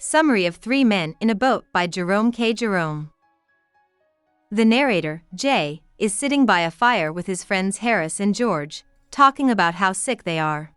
Summary of Three Men in a Boat by Jerome K. Jerome. The narrator, Jay, is sitting by a fire with his friends Harris and George, talking about how sick they are.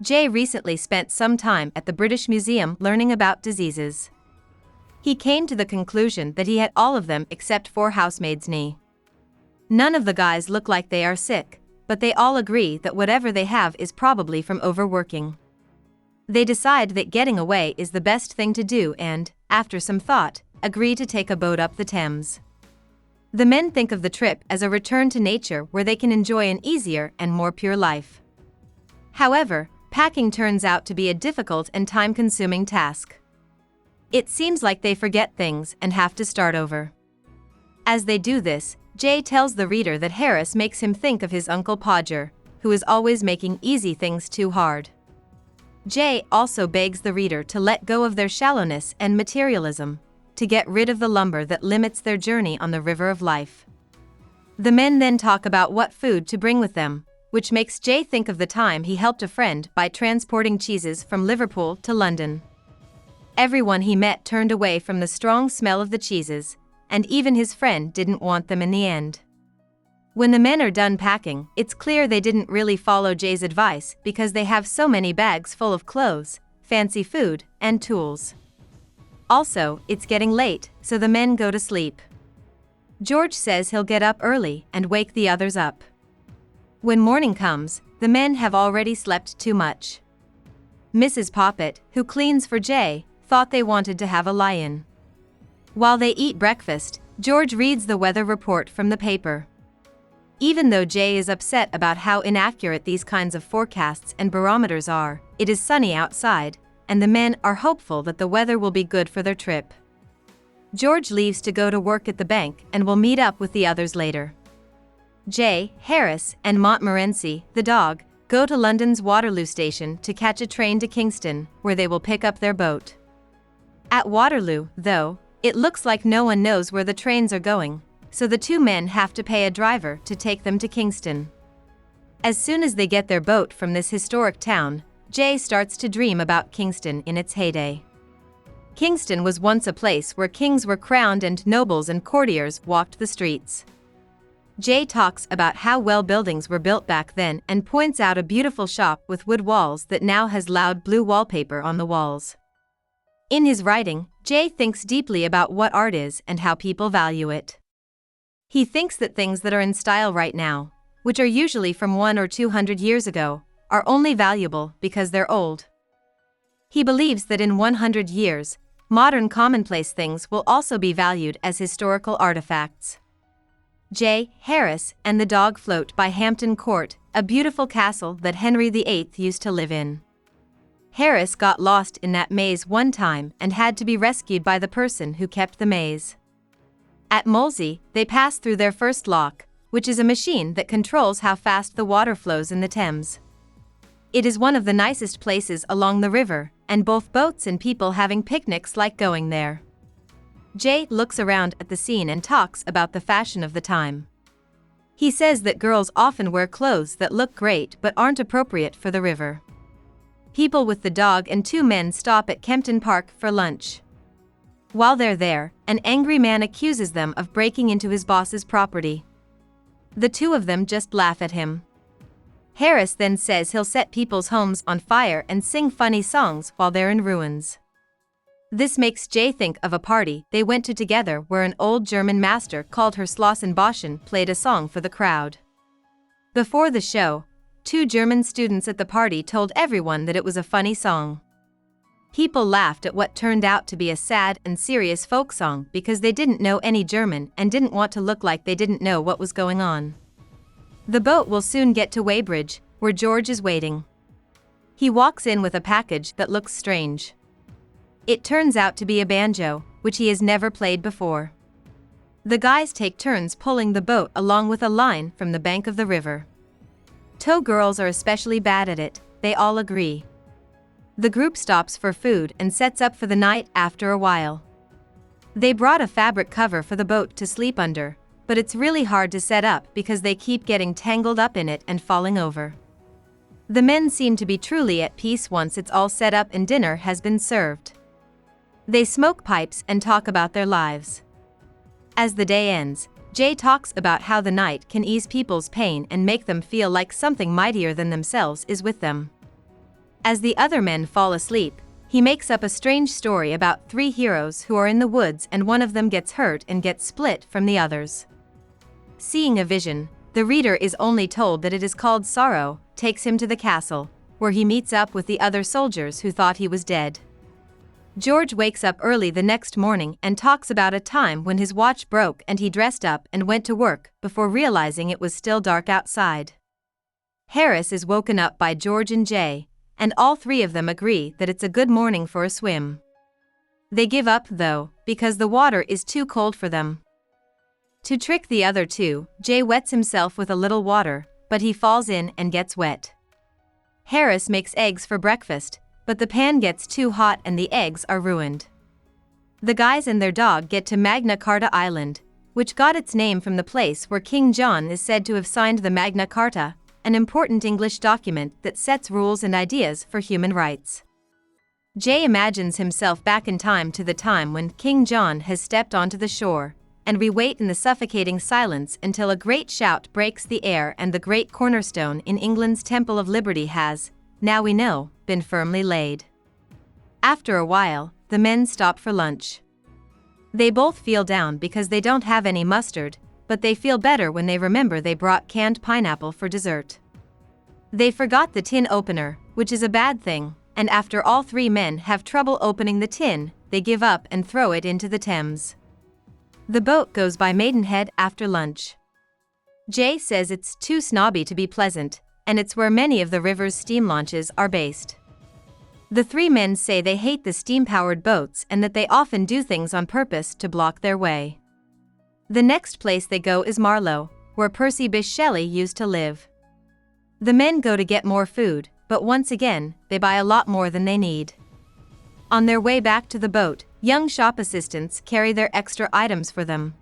Jay recently spent some time at the British Museum learning about diseases. He came to the conclusion that he had all of them except for housemaid's knee. None of the guys look like they are sick, but they all agree that whatever they have is probably from overworking. They decide that getting away is the best thing to do and, after some thought, agree to take a boat up the Thames. The men think of the trip as a return to nature where they can enjoy an easier and more pure life. However, packing turns out to be a difficult and time-consuming task. It seems like they forget things and have to start over. As they do this, Jay tells the reader that Harris makes him think of his Uncle Podger, who is always making easy things too hard. Jay also begs the reader to let go of their shallowness and materialism, to get rid of the lumber that limits their journey on the river of life. The men then talk about what food to bring with them, which makes Jay think of the time he helped a friend by transporting cheeses from Liverpool to London. Everyone he met turned away from the strong smell of the cheeses, and even his friend didn't want them in the end. When the men are done packing, it's clear they didn't really follow Jay's advice because they have so many bags full of clothes, fancy food, and tools. Also, it's getting late, so the men go to sleep. George says he'll get up early and wake the others up. When morning comes, the men have already slept too much. Mrs. Poppet, who cleans for Jay, thought they wanted to have a lie-in. While they eat breakfast, George reads the weather report from the paper. Even though Jay is upset about how inaccurate these kinds of forecasts and barometers are, it is sunny outside, and the men are hopeful that the weather will be good for their trip. George leaves to go to work at the bank and will meet up with the others later. Jay, Harris, and Montmorency, the dog, go to London's Waterloo station to catch a train to Kingston, where they will pick up their boat. At Waterloo, though, it looks like no one knows where the trains are going, so the two men have to pay a driver to take them to Kingston. As soon as they get their boat from this historic town, Jay starts to dream about Kingston in its heyday. Kingston was once a place where kings were crowned and nobles and courtiers walked the streets. Jay talks about how well buildings were built back then and points out a beautiful shop with wood walls that now has loud blue wallpaper on the walls. In his writing, Jay thinks deeply about what art is and how people value it. He thinks that things that are in style right now, which are usually from 100 or 200 years ago, are only valuable because they're old. He believes that in 100 years, modern commonplace things will also be valued as historical artifacts. Jay, Harris, and the dog float by Hampton Court, a beautiful castle that Henry VIII used to live in. Harris got lost in that maze one time and had to be rescued by the person who kept the maze. At Molesey, they pass through their first lock, which is a machine that controls how fast the water flows in the Thames. It is one of the nicest places along the river, and both boats and people having picnics like going there. Jay looks around at the scene and talks about the fashion of the time. He says that girls often wear clothes that look great but aren't appropriate for the river. People with the dog and two men stop at Kempton Park for lunch. While they're there, an angry man accuses them of breaking into his boss's property. The two of them just laugh at him. Harris then says he'll set people's homes on fire and sing funny songs while they're in ruins. This makes Jay think of a party they went to together where an old German master called Herr Slossenboschen played a song for the crowd. Before the show, two German students at the party told everyone that it was a funny song. People laughed at what turned out to be a sad and serious folk song because they didn't know any German and didn't want to look like they didn't know what was going on. The boat will soon get to Weybridge, where George is waiting. He walks in with a package that looks strange. It turns out to be a banjo, which he has never played before. The guys take turns pulling the boat along with a line from the bank of the river. Tow girls are especially bad at it, they all agree. The group stops for food and sets up for the night after a while. They brought a fabric cover for the boat to sleep under, but it's really hard to set up because they keep getting tangled up in it and falling over. The men seem to be truly at peace once it's all set up and dinner has been served. They smoke pipes and talk about their lives. As the day ends, Jay talks about how the night can ease people's pain and make them feel like something mightier than themselves is with them. As the other men fall asleep, he makes up a strange story about three heroes who are in the woods and one of them gets hurt and gets split from the others. Seeing a vision, the reader is only told that it is called Sorrow, takes him to the castle, where he meets up with the other soldiers who thought he was dead. George wakes up early the next morning and talks about a time when his watch broke and he dressed up and went to work before realizing it was still dark outside. Harris is woken up by George and Jay, and all three of them agree that it's a good morning for a swim. They give up though, because the water is too cold for them. To trick the other two, Jay wets himself with a little water, but he falls in and gets wet. Harris makes eggs for breakfast, but the pan gets too hot and the eggs are ruined. The guys and their dog get to Magna Carta Island, which got its name from the place where King John is said to have signed the Magna Carta, an important English document that sets rules and ideas for human rights. Jay imagines himself back in time to the time when King John has stepped onto the shore, and we wait in the suffocating silence until a great shout breaks the air and the great cornerstone in England's Temple of Liberty has, now we know, been firmly laid. After a while, the men stop for lunch. They both feel down because they don't have any mustard, but they feel better when they remember they brought canned pineapple for dessert. They forgot the tin opener, which is a bad thing, and after all three men have trouble opening the tin, they give up and throw it into the Thames. The boat goes by Maidenhead after lunch. Jay says it's too snobby to be pleasant, and it's where many of the river's steam launches are based. The three men say they hate the steam-powered boats and that they often do things on purpose to block their way. The next place they go is Marlow, where Percy Bysshe Shelley used to live. The men go to get more food, but once again, they buy a lot more than they need. On their way back to the boat, young shop assistants carry their extra items for them.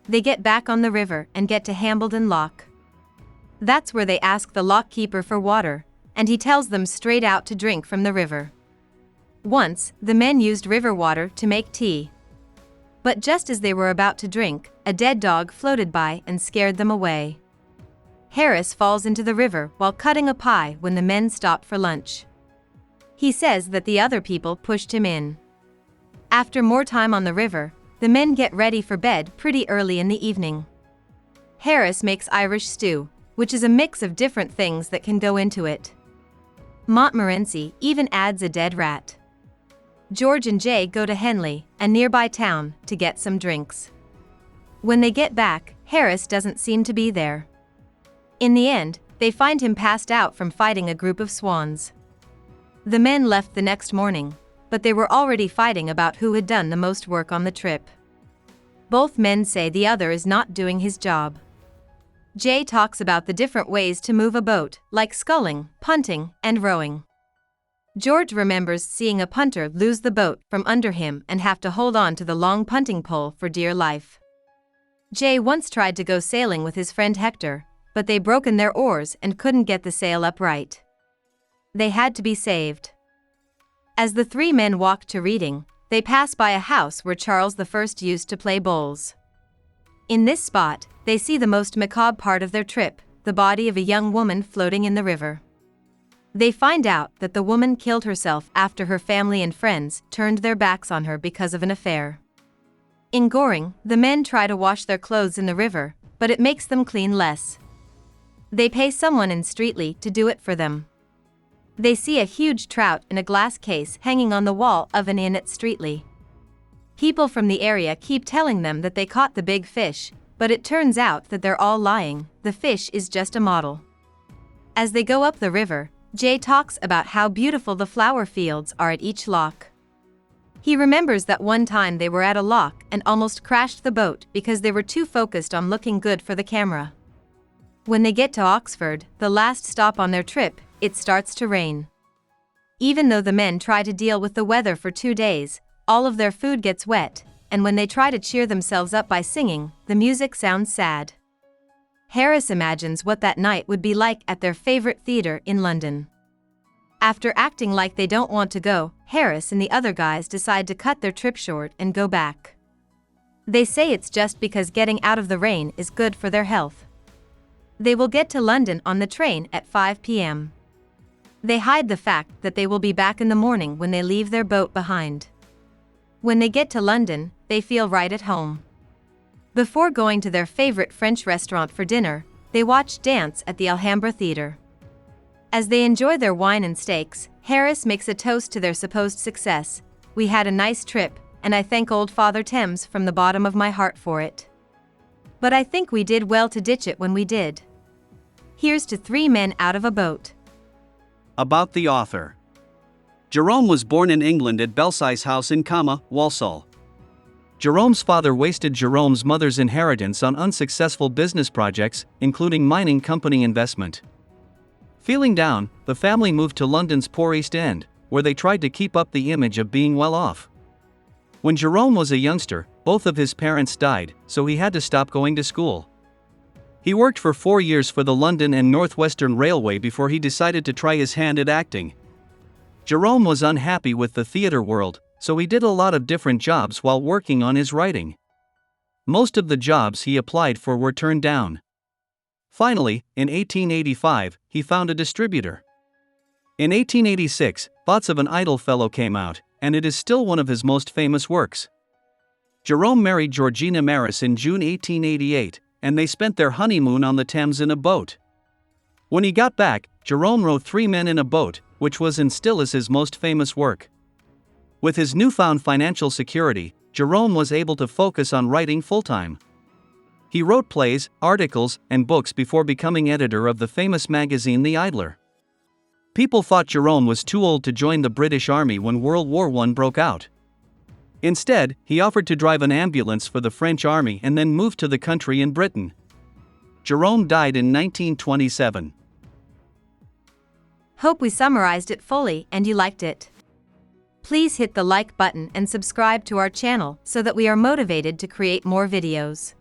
They get back on the river and get to Hambledon Lock. That's where they ask the lock keeper for water, and he tells them straight out to drink from the river. Once, the men used river water to make tea. But just as they were about to drink, a dead dog floated by and scared them away. Harris falls into the river while cutting a pie when the men stop for lunch. He says that the other people pushed him in. After more time on the river, the men get ready for bed pretty early in the evening. Harris makes Irish stew, which is a mix of different things that can go into it. Montmorency even adds a dead rat. George and Jay go to Henley, a nearby town, to get some drinks. When they get back, Harris doesn't seem to be there. In the end, they find him passed out from fighting a group of swans. The men left the next morning, but they were already fighting about who had done the most work on the trip. Both men say the other is not doing his job. Jay talks about the different ways to move a boat, like sculling, punting, and rowing. George remembers seeing a punter lose the boat from under him and have to hold on to the long punting pole for dear life. Jay once tried to go sailing with his friend Hector, but they broken their oars and couldn't get the sail upright. They had to be saved. As the three men walk to Reading, they pass by a house where Charles I used to play bowls. In this spot, they see the most macabre part of their trip, the body of a young woman floating in the river. They find out that the woman killed herself after her family and friends turned their backs on her because of an affair. In Goring, the men try to wash their clothes in the river, but it makes them clean less. They pay someone in Streatley to do it for them. They see a huge trout in a glass case hanging on the wall of an inn at Streatley. People from the area keep telling them that they caught the big fish, but it turns out that they're all lying, the fish is just a model. As they go up the river, Jay talks about how beautiful the flower fields are at each lock. He remembers that one time they were at a lock and almost crashed the boat because they were too focused on looking good for the camera. When they get to Oxford, the last stop on their trip, it starts to rain. Even though the men try to deal with the weather for 2 days, all of their food gets wet, and when they try to cheer themselves up by singing, the music sounds sad. Harris imagines what that night would be like at their favorite theater in London. After acting like they don't want to go, Harris and the other guys decide to cut their trip short and go back. They say it's just because getting out of the rain is good for their health. They will get to London on the train at 5 p.m. They hide the fact that they will be back in the morning when they leave their boat behind. When they get to London, they feel right at home. Before going to their favorite French restaurant for dinner, they watch dance at the Alhambra Theatre. As they enjoy their wine and steaks, Harris makes a toast to their supposed success. "We had a nice trip, and I thank old Father Thames from the bottom of my heart for it. But I think we did well to ditch it when we did." Here's to 3 men out of a boat. About the author. Jerome was born in England at Belsize House in Kama, Walsall. Jerome's father wasted Jerome's mother's inheritance on unsuccessful business projects, including mining company investment. Feeling down, the family moved to London's Poor East End, where they tried to keep up the image of being well off. When Jerome was a youngster, both of his parents died, so he had to stop going to school. He worked for 4 years for the London and North Western Railway before he decided to try his hand at acting. Jerome was unhappy with the theatre world, so he did a lot of different jobs while working on his writing. Most of the jobs he applied for were turned down. Finally, in 1885, he found a distributor. In 1886, Thoughts of an Idle Fellow came out, and it is still one of his most famous works. Jerome married Georgina Maris in June 1888, and they spent their honeymoon on the Thames in a boat. When he got back, Jerome wrote 3 Men in a Boat, which was and still is his most famous work. With his newfound financial security, Jerome was able to focus on writing full-time. He wrote plays, articles, and books before becoming editor of the famous magazine The Idler. People thought Jerome was too old to join the British Army when World War I broke out. Instead, he offered to drive an ambulance for the French army and then moved to the country in Britain. Jerome died in 1927. Hope we summarized it fully and you liked it. Please hit the like button and subscribe to our channel so that we are motivated to create more videos.